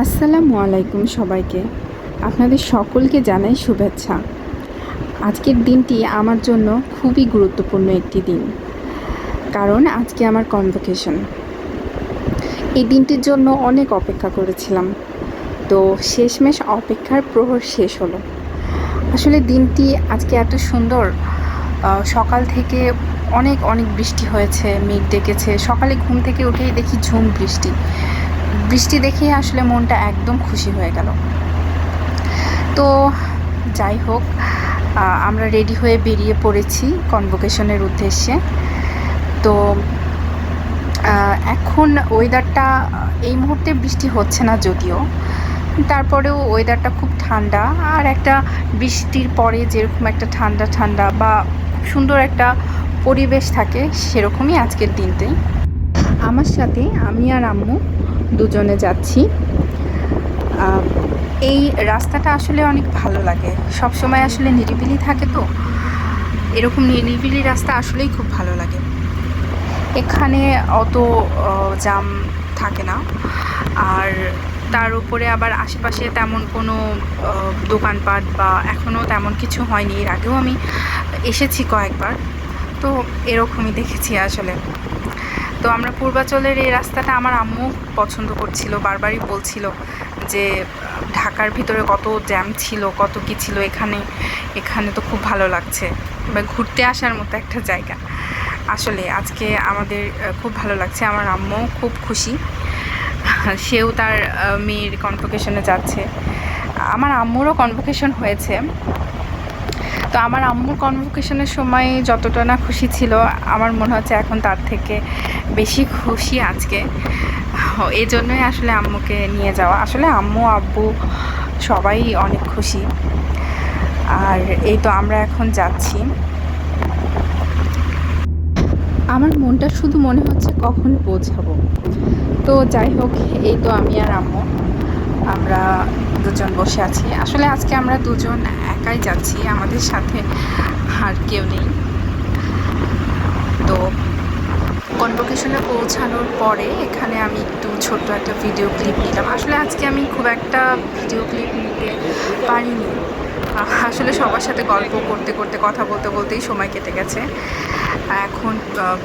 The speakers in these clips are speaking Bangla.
আসসালামু আলাইকুম সবাইকে। আপনাদের সকলকে জানাই শুভেচ্ছা। আজকের দিনটি আমার জন্য খুবই গুরুত্বপূর্ণ একটি দিন, কারণ আজকে আমার কনভোকেশন। এই দিনটির জন্য অনেক অপেক্ষা করেছিলাম, তো শেষমেশ অপেক্ষার প্রহর শেষ হলো। আসলে দিনটি আজকে এত সুন্দর। সকাল থেকে অনেক অনেক বৃষ্টি হয়েছে, মেঘ ডেকেছে। সকালে ঘুম থেকে উঠেই দেখি ঝুম বৃষ্টি। বৃষ্টি দেখে আসলে মনটা একদম খুশি হয়ে গেল। তো যাই হোক, আমরা রেডি হয়ে বেরিয়ে পড়েছি কনভোকেশনের উদ্দেশ্যে। তো এখন ওয়েদারটা এই মুহূর্তে বৃষ্টি হচ্ছে না যদিও, তারপরেও ওয়েদারটা খুব ঠান্ডা। আর একটা বৃষ্টির পরে যেরকম একটা ঠান্ডা ঠান্ডা বা সুন্দর একটা পরিবেশ থাকে, সেরকমই আজকের দিনটাই। আমার সাথে আমি আর আম্মু দুজনে যাচ্ছি। এই রাস্তাটা আসলে অনেক ভালো লাগে। সব সময় আসলে নিরিবিলি থাকে, তো এরকম নিরিবিলি রাস্তা আসলেই খুব ভালো লাগে। এখানে অত জ্যাম থাকে না, আর তার উপরে আবার আশেপাশে তেমন কোনো দোকানপাট বা এখনও তেমন কিছু হয়নি। এর আগেও আমি এসেছি কয়েকবার, তো এরকমই দেখেছি আসলে। তো আমরা পূর্বাচলের এই রাস্তাটা আমার আম্মু পছন্দ করছিল, বারবারই বলছিল যে ঢাকার ভিতরে কত জ্যাম ছিল, কত কী ছিল, এখানে তো খুব ভালো লাগছে বা ঘুরতে আসার মতো একটা জায়গা। আসলে আজকে আমাদের খুব ভালো লাগছে। আমার আম্মুও খুব খুশি, সেও তার মেয়ের কনভোকেশনে যাচ্ছে। আমার আম্মুরও কনভোকেশন হয়েছে। তো আমার আম্মুর কনভোকেশনের সময় যতটা না খুশি ছিল, আমার মনে হচ্ছে এখন তার থেকে বেশি খুশি আজকে। এই জন্যই আসলে আম্মুকে নিয়ে যাওয়া। আসলে আম্মু আব্বু সবাই অনেক খুশি। আর এই তো আমরা এখন যাচ্ছি। আমার মনটা শুধু মনে হচ্ছে কখন পৌঁছাবো। তো যাই হোক, এই তো আমি আর আম্মু আমরা দুজন বসে আছি। আসলে আজকে আমরা দুজন একাই যাচ্ছি, আমাদের সাথে আর কেউ নেই। তো কনভোকেশনে পৌঁছানোর পরে এখানে আমি একটু ছোট্ট একটা ভিডিও ক্লিপ নিলাম। আসলে আজকে আমি খুব একটা ভিডিও ক্লিপ নিতে পারিনি। আসলে সবার সাথে গল্প করতে করতে, কথা বলতে বলতেই সময় কেটে গেছে। এখন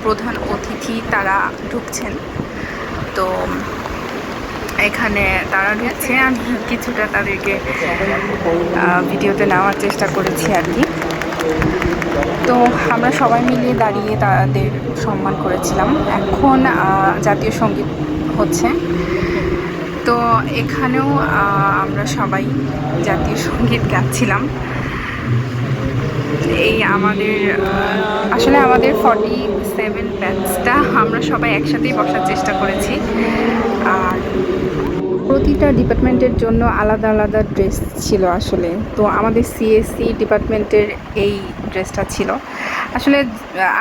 প্রধান অতিথি তারা ঢুকছেন, তো এখানে তারা ঢুকছে। আমি কিছুটা তাদেরকে ভিডিওতে নেওয়ার চেষ্টা করেছি আর কি। তো আমরা সবাই মিলিয়ে দাঁড়িয়ে তাদের সম্মান করেছিলাম। এখন জাতীয় সঙ্গীত হচ্ছে, তো এখানেও আমরা সবাই জাতীয় সঙ্গীত গাচ্ছিলাম। এই আসলে আমাদের 47 ব্যাচটা আমরা সবাই একসাথেই বসার চেষ্টা করেছি। আর প্রতিটা ডিপার্টমেন্টের জন্য আলাদা আলাদা ড্রেস ছিল আসলে। তো আমাদের সিএসসি ডিপার্টমেন্টের এই ড্রেসটা ছিল। আসলে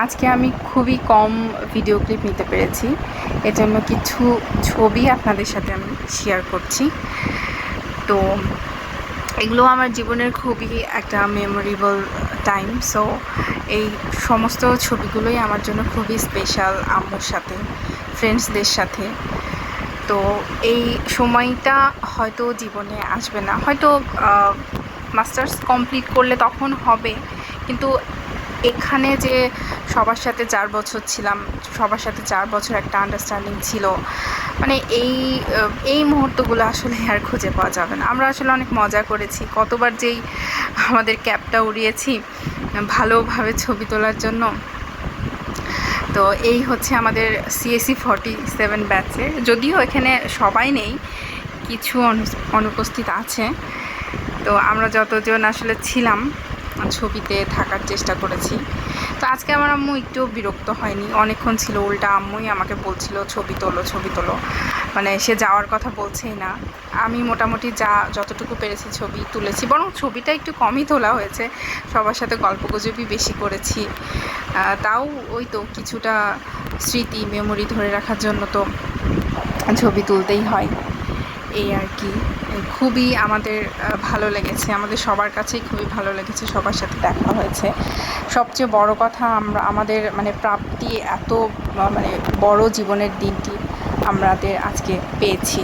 আজকে আমি খুবই কম ভিডিও ক্লিপ নিতে পেরেছি, এজন্য কিছু ছবি আপনাদের সাথে আমি শেয়ার করছি। তো এগুলো আমার জীবনের খুবই একটা মেমোরেবল টাইম। সো এই সমস্ত ছবিগুলোই আমার জন্য খুবই স্পেশাল, আম্মুর সাথে, ফ্রেন্ডসদের সাথে। তো এই সময়টা হয়তো জীবনে আসবে না, হয়তো মাস্টার্স কমপ্লিট করলে তখন হবে, কিন্তু এখানে যে সবার সাথে 4 বছর ছিলাম, সবার সাথে 4 বছর একটা আন্ডারস্ট্যান্ডিং ছিল, মানে এই মুহূর্তগুলো আসলে আর খুঁজে পাওয়া যাবে না। আমরা আসলে অনেক মজা করেছি, কতবার যেই আমাদের ক্যাপটা উড়িয়েছি ভালোভাবে ছবি তোলার জন্য। তো এই হচ্ছে আমাদের সিএসসি 47 ব্যাচের। যদিও এখানে সবাই নেই, কিছু অনুপস্থিত আছে। তো আমরা যতজন আসলে ছিলাম ছবিতে থাকার চেষ্টা করেছি। তো আজকে আমার আম্মু একটু বিরক্ত হয়নি, অনেকক্ষণ ছিল। উল্টা আম্মুই আমাকে বলছিল ছবি তোলো ছবি তোলো, মানে সে যাওয়ার কথা বলছেই না। আমি মোটামুটি যতটুকু পেরেছি ছবি তুলেছি, বরং ছবিটা একটু কমই তোলা হয়েছে, সবার সাথে গল্পগুজবই বেশি করেছি। তাও ওই তো কিছুটা স্মৃতি মেমোরি ধরে রাখার জন্য তো ছবি তুলতেই হয়, এই আর কি। খুবই আমাদের ভালো লেগেছে, আমাদের সবার কাছেই খুবই ভালো লেগেছে, সবার সাথে দেখা হয়েছে। সবচেয়ে বড় কথা, আমাদের মানে প্রাপ্তি এত মানে বড় জীবনের দিনটি আমাদের আজকে পেয়েছি।